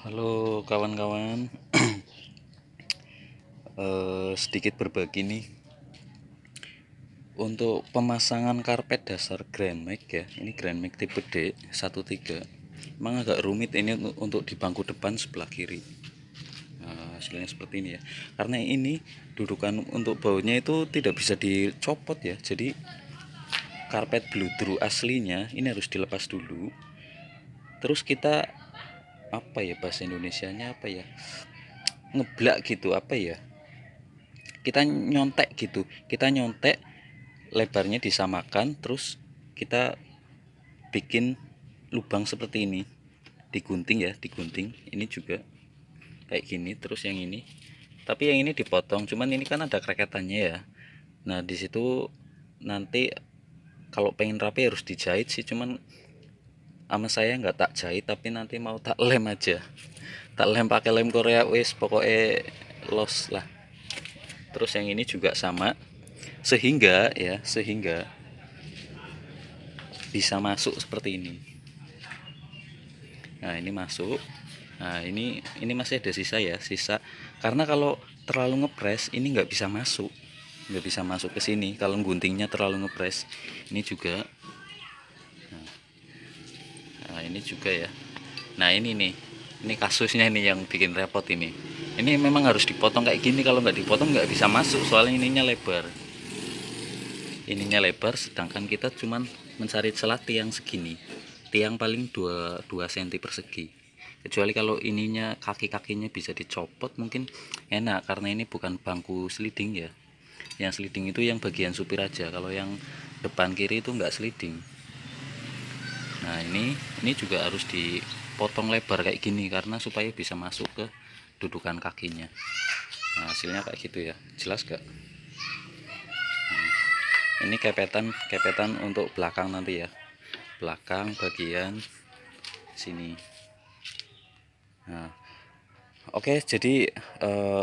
Halo kawan-kawan, sedikit berbagi nih untuk pemasangan karpet dasar Grand Max ya. Ini Grand Max tipe D 13. Memang agak rumit ini untuk di bangku depan sebelah kiri. Nah, hasilnya seperti ini ya. Karena ini dudukan untuk baunya itu tidak bisa dicopot ya. Jadi karpet bludru aslinya ini harus dilepas dulu. Terus kita apa ya bahasa Indonesianya apa ya? Ngeblak gitu apa ya? Kita nyontek lebarnya disamakan, terus kita bikin lubang seperti ini, digunting ya, digunting ini juga kayak gini. Terus yang ini, tapi yang ini dipotong, cuman ini kan ada kreketannya ya. Nah di situ nanti kalau pengen rapi harus dijahit sih, cuman sama saya nggak tak jahit, tapi nanti mau tak lem aja, tak lem pakai lem Korea wis pokoknya los lah. Terus yang ini juga sama, sehingga bisa masuk seperti ini. Nah ini masuk. Nah ini masih ada sisa ya, sisa. Karena kalau terlalu ngepres ini nggak bisa masuk ke sini. Kalau guntingnya terlalu ngepres, ini juga. Nah ini juga ya. Nah ini kasusnya ini yang bikin repot ini. Ini memang harus dipotong kayak gini. Kalau nggak dipotong nggak bisa masuk, soalnya ininya lebar, sedangkan kita cuman mencari celah tiang segini, tiang paling 2 cm persegi. Kecuali kalau ininya kaki-kakinya bisa dicopot mungkin enak, karena ini bukan bangku sliding ya. Yang sliding itu yang bagian supir aja, kalau yang depan kiri itu enggak sliding. Nah ini juga harus dipotong lebar kayak gini karena supaya bisa masuk ke dudukan kakinya. Nah hasilnya kayak gitu ya, jelas gak? Ini kepetan untuk belakang nanti ya, belakang bagian sini. Nah oke, jadi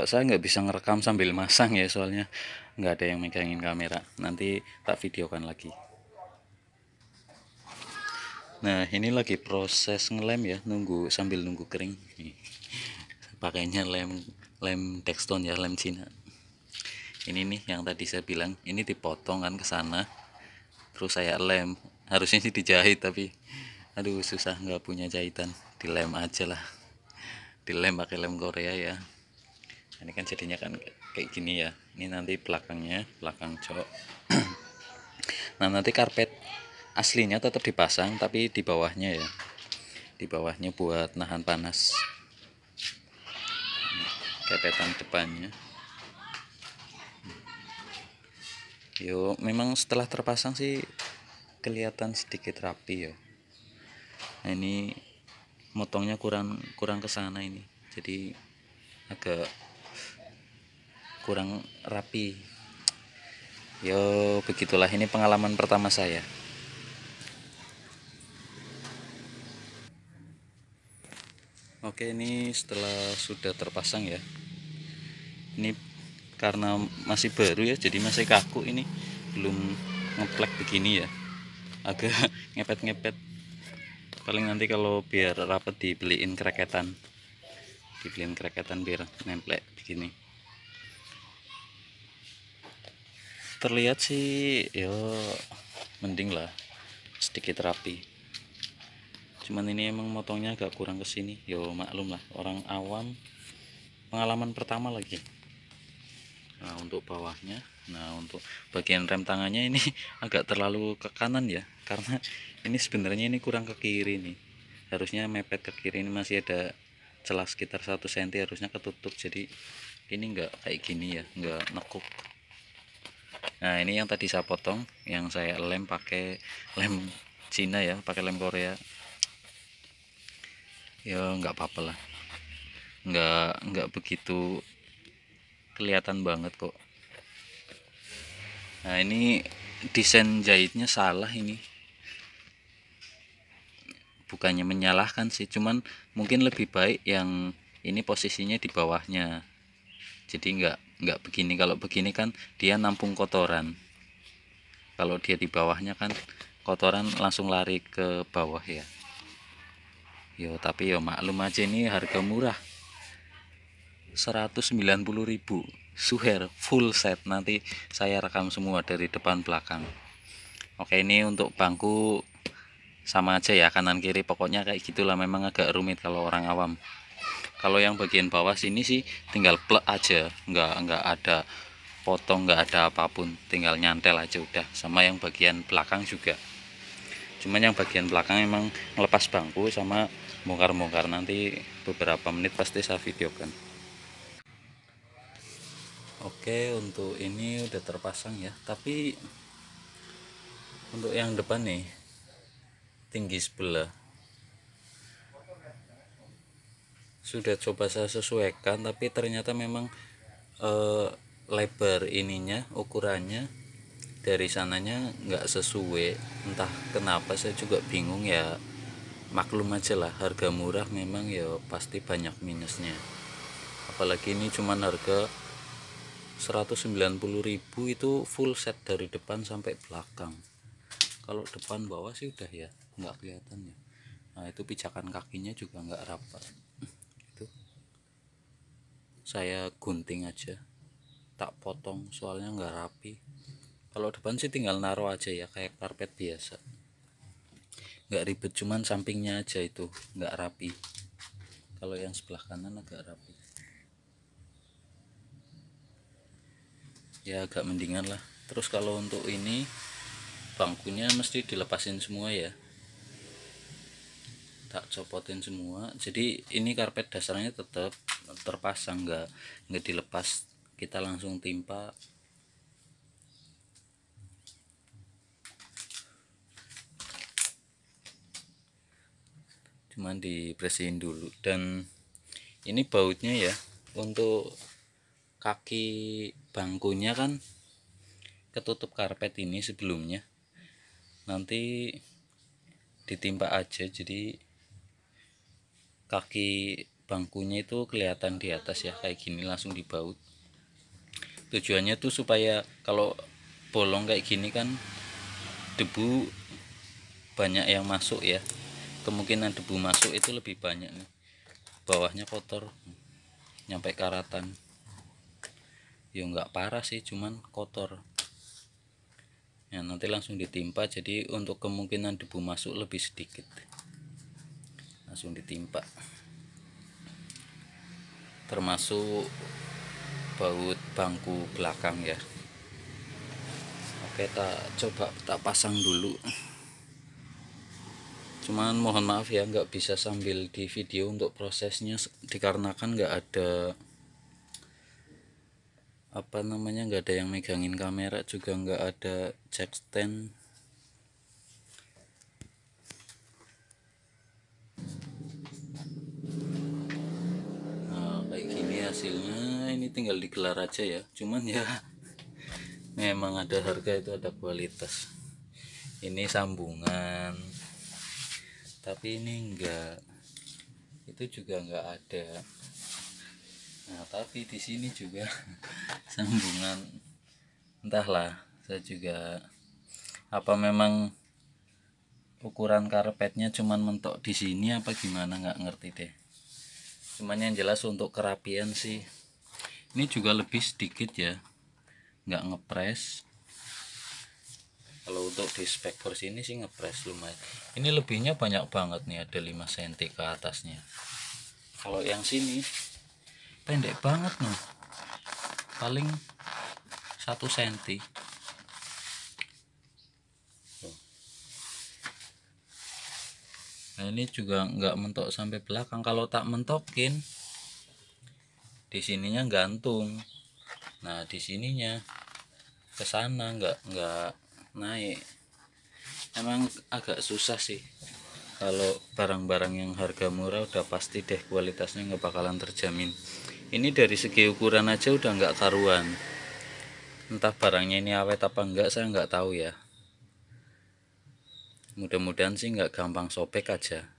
saya nggak bisa ngerekam sambil masang ya, soalnya nggak ada yang megangin kamera, nanti tak videokan lagi. Nah ini lagi proses ngelem ya, sambil nunggu kering nih. Pakainya lem lem Dexton ya, lem Cina. Ini nih yang tadi saya bilang, ini dipotong kan ke sana, terus saya lem. Harusnya sih dijahit, tapi aduh susah, nggak punya jahitan, dilem aja lah, dilem pakai lem Korea ya. Ini kan jadinya kan kayak gini ya. Ini nanti belakang jok. Nah nanti karpet aslinya tetap dipasang, tapi di bawahnya ya, di bawahnya buat nahan panas. Kepetan depannya, yo memang setelah terpasang sih kelihatan sedikit rapi ya. Nah ini motongnya kurang kurang ke sana ini, jadi agak kurang rapi. Yo begitulah, ini pengalaman pertama saya. Oke, ini setelah sudah terpasang ya, ini karena masih baru ya, jadi masih kaku, ini belum ngeplek begini ya, agak ngepet-ngepet. Paling nanti kalau biar rapet dibeliin kreketan biar nemplek begini. Terlihat sih yo mending lah, sedikit rapi. Cuman ini emang motongnya agak kurang kesini, yo maklum lah, orang awam, pengalaman pertama lagi. Nah untuk bawahnya, nah untuk bagian rem tangannya ini agak terlalu ke kanan ya, karena ini sebenarnya ini kurang ke kiri nih, harusnya mepet ke kiri. Ini masih ada celah sekitar 1 cm, harusnya ketutup, jadi ini enggak kayak gini ya, enggak nekuk. Nah ini yang tadi saya potong, yang saya lem pakai lem Cina ya, pakai lem Korea ya, nggak apa-apa lah, nggak begitu kelihatan banget kok. Nah ini desain jahitnya salah ini, bukannya menyalahkan sih, cuman mungkin lebih baik yang ini posisinya di bawahnya, jadi nggak begini. Kalau begini kan dia nampung kotoran, kalau dia di bawahnya kan kotoran langsung lari ke bawah ya. Yo tapi yo maklum aja ini harga murah, 190.000 suher full set. Nanti saya rekam semua dari depan belakang. Oke, ini untuk bangku sama aja ya, kanan kiri pokoknya kayak gitulah. Memang agak rumit kalau orang awam. Kalau yang bagian bawah sini sih tinggal plek aja, nggak ada potong, nggak ada apapun, tinggal nyantel aja udah. Sama yang bagian belakang juga, cuman yang bagian belakang emang ngelepas bangku sama bongkar-bongkar. Nanti beberapa menit pasti saya videokan. Oke, untuk ini udah terpasang ya, tapi untuk yang depan nih tinggi sebelah sudah coba saya sesuaikan, tapi ternyata memang lebar ininya, ukurannya dari sananya nggak sesuai. Entah kenapa saya juga bingung ya. Maklum aja lah, harga murah memang ya pasti banyak minusnya. Apalagi ini cuman harga 190.000 itu full set dari depan sampai belakang. Kalau depan bawah sih udah ya nggak kelihatan ya. Nah itu pijakan kakinya juga nggak rapat. Itu saya gunting aja, tak potong soalnya nggak rapi. Kalau depan sih tinggal naruh aja ya kayak karpet biasa, nggak ribet. Cuman sampingnya aja itu nggak rapi. Kalau yang sebelah kanan agak rapi ya, agak mendingan lah. Terus kalau untuk ini bangkunya mesti dilepasin semua ya, tak copotin semua. Jadi ini karpet dasarnya tetap terpasang, nggak dilepas, kita langsung timpa. Cuman dibersihin dulu. Dan ini bautnya ya, untuk kaki bangkunya kan ketutup karpet ini sebelumnya, nanti ditimpa aja, jadi kaki bangkunya itu kelihatan di atas ya, kayak gini langsung dibaut. Tujuannya tuh supaya kalau bolong kayak gini kan debu banyak yang masuk ya, kemungkinan debu masuk itu lebih banyak nih. Bawahnya kotor nyampe karatan ya, nggak parah sih, cuman kotor ya. Nanti langsung ditimpa, jadi untuk kemungkinan debu masuk lebih sedikit. Langsung ditimpa, termasuk baut bangku belakang ya. Oke, tak pasang dulu. Cuman mohon maaf ya, nggak bisa sambil di video untuk prosesnya, dikarenakan nggak ada apa namanya, nggak ada yang megangin kamera, juga nggak ada jack stand. Nah kayak gini hasilnya, ini tinggal digelar aja ya. Cuman ya memang ada harga itu ada kualitas. Ini sambungan, tapi ini enggak, itu juga enggak ada. Nah tapi di sini juga sambungan, entahlah, saya juga apa memang ukuran karpetnya cuman mentok di sini apa gimana, nggak ngerti deh. Cuman yang jelas untuk kerapian sih ini juga lebih sedikit ya, nggak ngepres. Kalau untuk di spek versi ini sih ngepres lumayan. Ini lebihnya banyak banget nih, ada 5 cm ke atasnya. Kalau yang sini pendek banget nih, paling 1 cm. Nah ini juga nggak mentok sampai belakang. Kalau tak mentokin, di sininya gantung. Nah di sininya ke sana nggak naik. Emang agak susah sih. Kalau barang-barang yang harga murah udah pasti deh kualitasnya nggak bakalan terjamin. Ini dari segi ukuran aja udah nggak karuan. Entah barangnya ini awet apa enggak, saya nggak tahu ya. Mudah-mudahan sih nggak gampang sobek aja.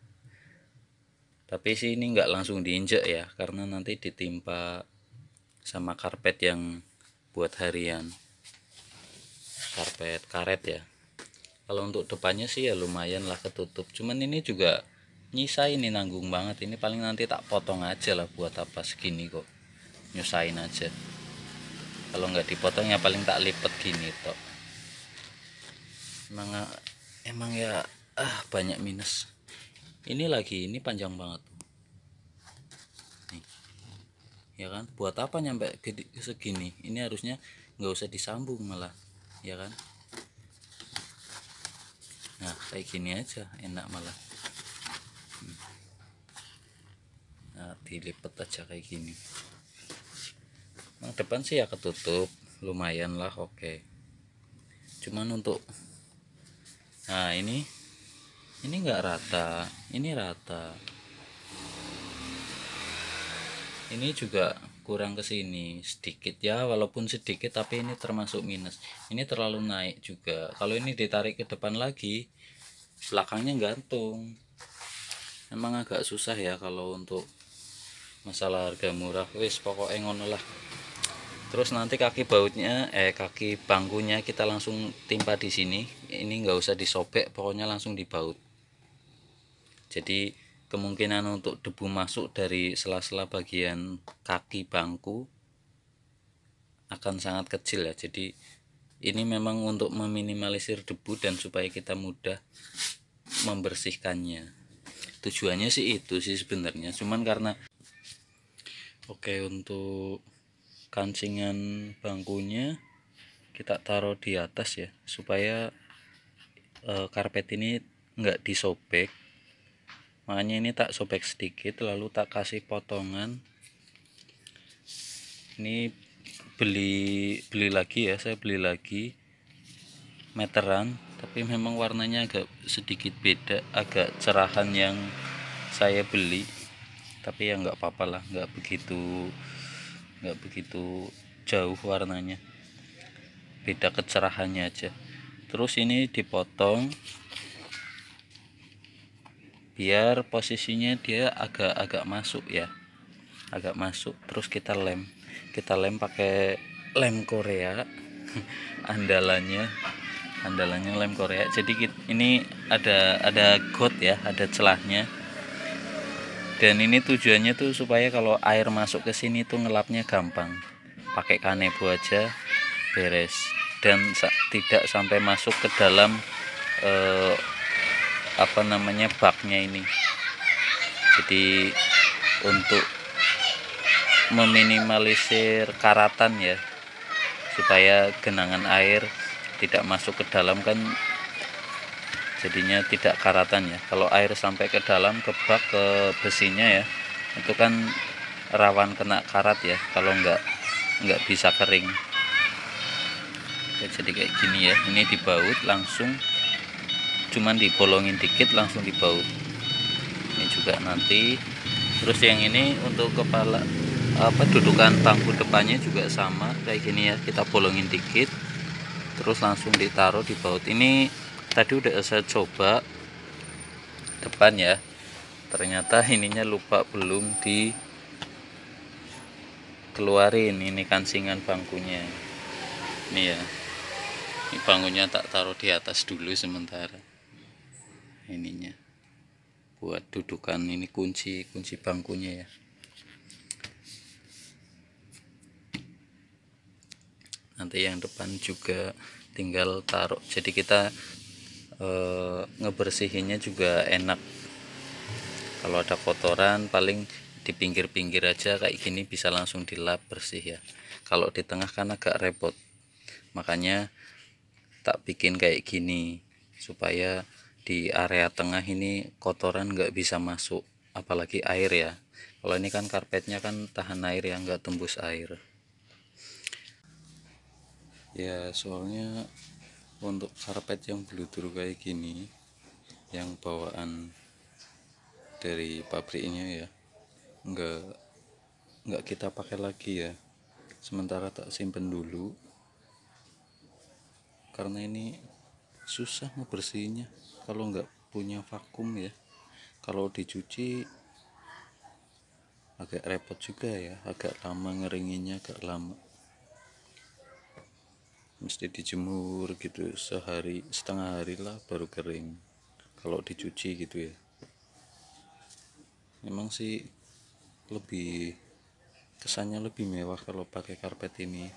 Tapi sih ini nggak langsung diinjek ya, karena nanti ditimpa sama karpet yang buat harian, karpet karet ya. Kalau untuk depannya sih ya lumayan lah ketutup. Cuman ini juga Nyisa ini nanggung banget, ini paling nanti tak potong aja lah, buat apa segini kok, nyusahin aja. Kalau nggak dipotong ya paling tak lipet gini tok. Emang ya banyak minus. Ini lagi, ini panjang banget nih, ya kan, buat apa nyampe gede segini, ini harusnya nggak usah disambung malah, ya kan. Nah kayak gini aja enak malah. Nah dilipet aja kayak gini. Nah, depan sih ya ketutup lumayan lah, oke. Cuman untuk nah ini nggak rata, ini rata, ini juga kurang ke sini sedikit ya, walaupun sedikit tapi ini termasuk minus. Ini terlalu naik juga, kalau ini ditarik ke depan lagi belakangnya gantung. Emang agak susah ya kalau untuk masalah harga murah, wis pokoknya ngono lah. Terus nanti kaki bautnya kaki bangkunya kita langsung timpa di sini, ini nggak usah disobek, pokoknya langsung dibaut. Jadi kemungkinan untuk debu masuk dari sela-sela bagian kaki bangku akan sangat kecil ya. Jadi ini memang untuk meminimalisir debu dan supaya kita mudah membersihkannya. Tujuannya sih itu sih sebenarnya, cuman karena oke, untuk kancingan bangkunya kita taruh di atas ya, supaya karpet ini nggak disobek. Makanya ini tak sobek sedikit, lalu tak kasih potongan. Ini beli lagi ya, saya beli lagi meteran, tapi memang warnanya agak sedikit beda, agak cerahan yang saya beli. Tapi ya nggak apa-apa lah, nggak begitu jauh warnanya, beda kecerahannya aja. Terus ini dipotong biar posisinya dia agak masuk ya, agak masuk. Terus kita lem pakai lem Korea. andalannya andalannya lem Korea. Jadi ini ada got ya, ada celahnya, dan ini tujuannya tuh supaya kalau air masuk ke sini tuh ngelapnya gampang. Pakai kanebo aja beres, dan tidak sampai masuk ke dalam eh, baknya ini. Jadi untuk meminimalisir karatan ya, supaya genangan air tidak masuk ke dalam kan, jadinya tidak karatan ya. Kalau air sampai ke dalam, ke bak, ke besinya ya, itu kan rawan kena karat ya, kalau nggak bisa kering ya. Jadi kayak gini ya, ini dibaut langsung, cuman dibolongin dikit langsung dibaut. Ini juga nanti. Terus yang ini untuk kepala dudukan bangku depannya juga sama kayak gini ya, kita bolongin dikit terus langsung ditaruh di baut. Ini tadi udah saya coba depan ya, ternyata ininya lupa, belum dikeluarin ini kancingan bangkunya. Ini ya, ini bangkunya tak taruh di atas dulu sementara. Ininya buat dudukan, ini kunci bangkunya ya. Nanti yang depan juga tinggal taruh, jadi kita ngebersihinnya juga enak. Kalau ada kotoran paling di pinggir-pinggir aja kayak gini bisa langsung dilap bersih ya. Kalau di tengah kan agak repot, makanya tak bikin kayak gini supaya di area tengah ini kotoran nggak bisa masuk, apalagi air ya. Kalau ini kan karpetnya kan tahan air ya, nggak tembus air ya. Soalnya untuk karpet yang bludur kayak gini, yang bawaan dari pabriknya ya, nggak kita pakai lagi ya, sementara tak simpen dulu karena ini susah ngebersihinnya kalau nggak punya vakum ya. Kalau dicuci agak repot juga ya, agak lama ngeringinnya, agak lama, mesti dijemur gitu sehari setengah hari lah baru kering kalau dicuci gitu ya. Memang sih lebih kesannya lebih mewah kalau pakai karpet ini,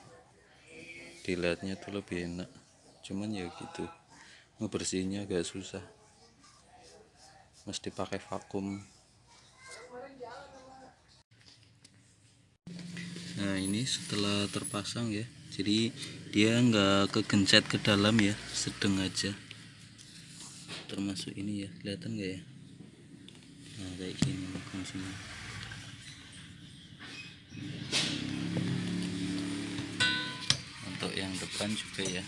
dilihatnya tuh lebih enak. Cuman ya gitu, ngebersihinnya agak susah, mesti pakai vakum. Nah ini setelah terpasang ya, jadi dia nggak kegencet ke dalam ya, sedang aja. Termasuk ini ya, kelihatan nggak ya? Nah kayak gini fungsinya. Untuk yang depan juga ya,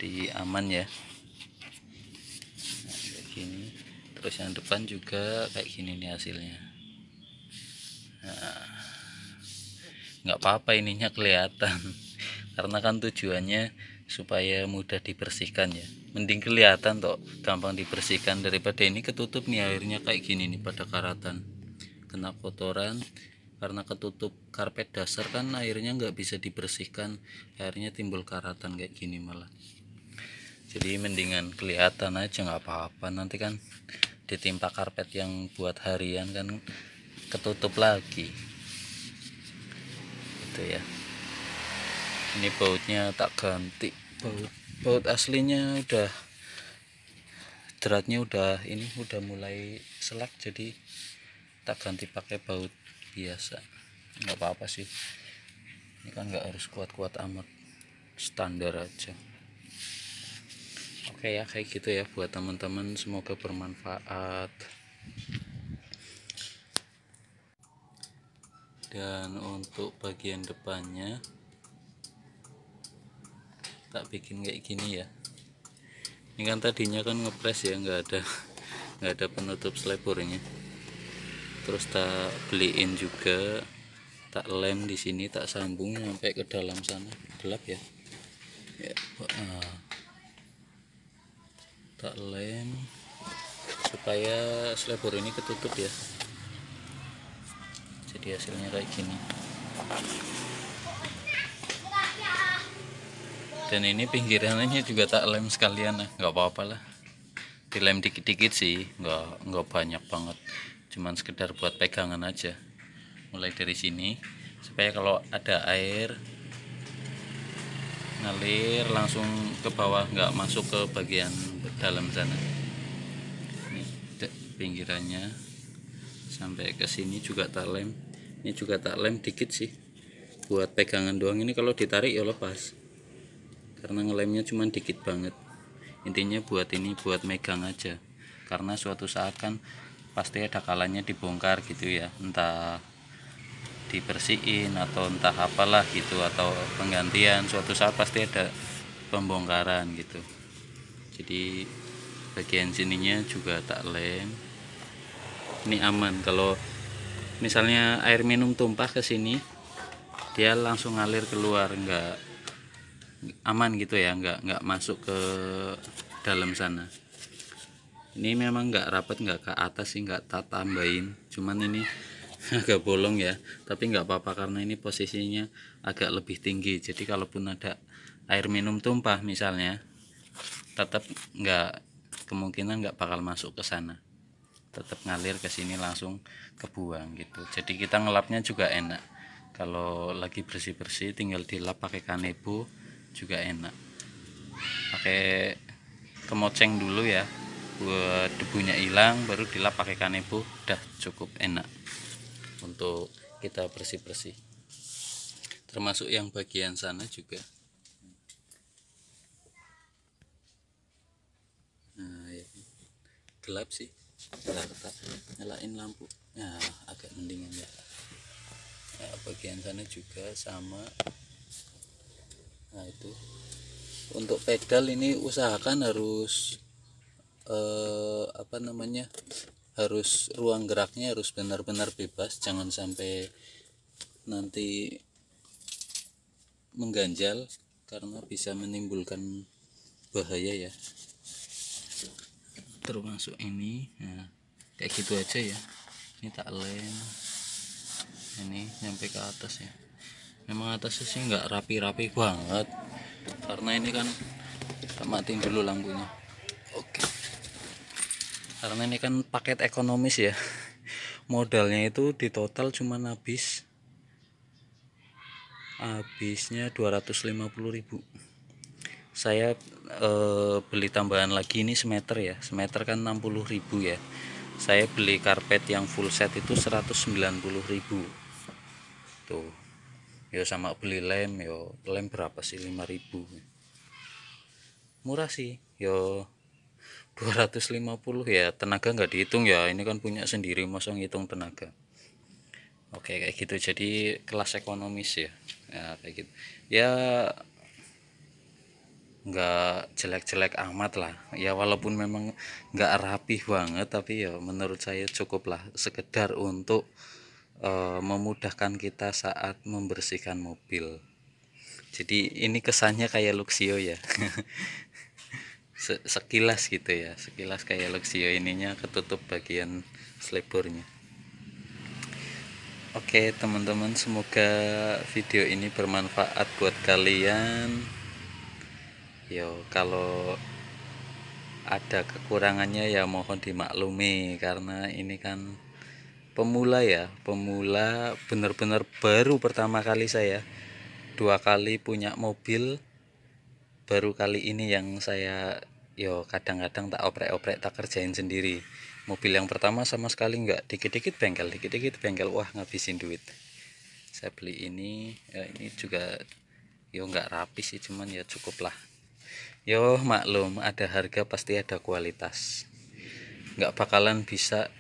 di aman ya. Nah, kayak gini. Terus yang depan juga kayak gini nih hasilnya. Nggak apa-apa ininya kelihatan karena kan tujuannya supaya mudah dibersihkan ya, mending kelihatan toh, gampang dibersihkan daripada ini ketutup nih airnya kayak gini nih pada karatan, kena kotoran karena ketutup karpet dasar kan airnya nggak bisa dibersihkan, airnya timbul karatan kayak gini malah. Jadi mendingan kelihatan aja, nggak apa-apa, nanti kan ditimpa karpet yang buat harian kan ketutup lagi gitu ya. Ini bautnya tak ganti, baut aslinya udah, jeratnya udah ini udah mulai selak, jadi tak ganti pakai baut biasa. Nggak apa-apa sih, ini kan nggak harus kuat-kuat amat, standar aja. Oke ya, kayak gitu ya buat teman-teman, semoga bermanfaat. Dan untuk bagian depannya tak bikin kayak gini ya. Ini kan tadinya kan ngepres ya, nggak ada penutup selebornya. Terus tak beliin juga, tak lem di sini, tak sambung sampai ke dalam sana. Gelap ya. Tak lem supaya selebor ini ketutup ya. Jadi hasilnya kayak gini. Dan ini pinggirannya juga tak lem sekalian, nah nggak apa-apa lah, dilem dikit-dikit sih, nggak banyak banget, cuman sekedar buat pegangan aja. Mulai dari sini supaya kalau ada air ngalir langsung ke bawah, nggak masuk ke bagian dalam sana. Ini pinggirannya sampai ke sini juga tak lem, ini juga tak lem dikit sih buat pegangan doang. Ini kalau ditarik ya lepas karena ngelemnya cuma dikit banget. Intinya buat ini, buat megang aja, karena suatu saat kan pasti ada kalanya dibongkar gitu ya, entah dibersihin atau entah apalah gitu, atau penggantian, suatu saat pasti ada pembongkaran gitu. Jadi bagian sininya juga tak lem. Ini aman, kalau misalnya air minum tumpah ke sini dia langsung ngalir keluar, nggak aman gitu ya, nggak masuk ke dalam sana. Ini memang nggak rapat, nggak ke atas sih, nggak tak tambahin, cuman ini agak bolong ya, tapi nggak apa-apa karena ini posisinya agak lebih tinggi, jadi kalaupun ada air minum tumpah misalnya, tetap nggak, kemungkinan nggak bakal masuk ke sana, tetap ngalir ke sini langsung kebuang gitu. Jadi kita ngelapnya juga enak, kalau lagi bersih-bersih tinggal dilap pakai kanebo juga enak. Pakai kemoceng dulu ya buat debunya hilang, baru dilap pakai kanebo, udah cukup enak untuk kita bersih-bersih. Termasuk yang bagian sana juga. Nah ya, gelap sih, gelap, nyalain lampu, nah agak mendingan ya. Nah, bagian sana juga sama. Nah itu untuk pedal ini usahakan harus apa namanya, harus ruang geraknya harus benar-benar bebas, jangan sampai nanti mengganjal karena bisa menimbulkan bahaya ya. Termasuk ini, nah kayak gitu aja ya. Ini tak lem, ini nyampe ke atas ya. Memang atasnya sih nggak rapi-rapi banget karena ini kan, tak matiin dulu lampunya. Oke. karena ini kan paket ekonomis ya. Modalnya itu di total cuma habisnya 250.000. Saya beli tambahan lagi, ini semeter ya, semeter kan 60.000 ya. Saya beli karpet yang full set itu 190.000 tuh. Yo sama beli lem, yo lem berapa sih, 5.000. Murah sih, yo 250 ya. Tenaga nggak dihitung ya, ini kan punya sendiri, masa ngitung tenaga. Oke kayak gitu, jadi kelas ekonomis ya, ya kayak gitu ya, nggak jelek-jelek amat lah ya, walaupun memang nggak rapih banget, tapi ya menurut saya cukup lah, sekedar untuk memudahkan kita saat membersihkan mobil. Jadi ini kesannya kayak Luxio ya. Sekilas gitu ya, sekilas kayak Luxio, ininya ketutup bagian selebornya. Oke teman-teman, semoga video ini bermanfaat buat kalian. Yo kalau ada kekurangannya ya mohon dimaklumi, karena ini kan pemula ya, pemula bener-bener baru pertama kali saya, 2 kali punya mobil, baru kali ini yang saya yo kadang-kadang tak oprek-oprek, tak kerjain sendiri. Mobil yang pertama sama sekali enggak, dikit-dikit bengkel, wah ngabisin duit. Saya beli ini ya, ini juga yo enggak rapi sih, cuman ya cukup lah. Yo maklum, ada harga pasti ada kualitas, nggak bakalan bisa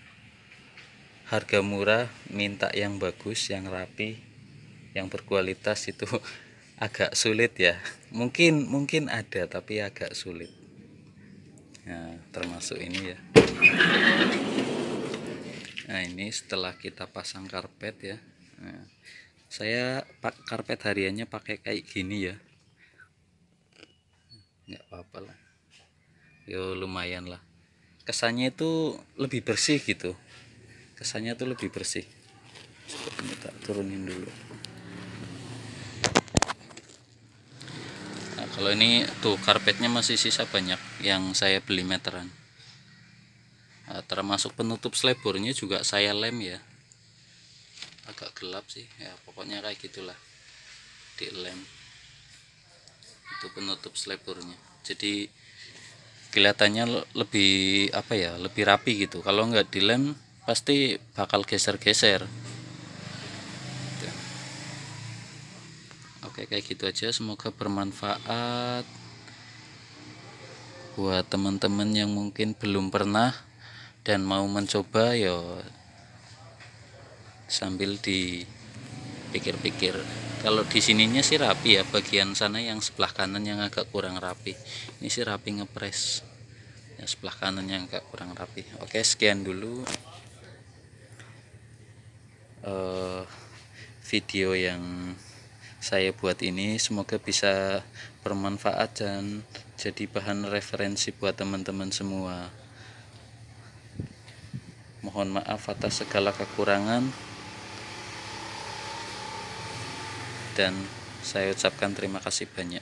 harga murah minta yang bagus, yang rapi, yang berkualitas itu agak sulit ya. Mungkin ada, tapi agak sulit. Nah termasuk ini ya. Nah ini setelah kita pasang karpet ya, nah, saya karpet hariannya pakai kayak gini ya, nggak apa-apa lah, yo lumayan lah, kesannya itu lebih bersih gitu, kesannya tuh lebih bersih. Ini tak turunin dulu. Nah, kalau ini tuh karpetnya masih sisa banyak yang saya beli meteran. Nah, termasuk penutup selebornya juga saya lem ya, agak gelap sih ya, pokoknya kayak gitulah, di lem itu penutup selebornya, jadi kelihatannya lebih apa ya, lebih rapi gitu. Kalau nggak dilem pasti bakal geser-geser. Oke kayak gitu aja, semoga bermanfaat buat teman-teman yang mungkin belum pernah dan mau mencoba, ya sambil dipikir-pikir. Kalau di sininya sih rapi ya, bagian sana yang sebelah kanan yang agak kurang rapi, ini sih rapi ngepres, yang sebelah kanan yang agak kurang rapi. Oke sekian dulu video yang saya buat ini, semoga bisa bermanfaat dan jadi bahan referensi buat teman-teman semua. Mohon maaf atas segala kekurangan, dan saya ucapkan terima kasih banyak.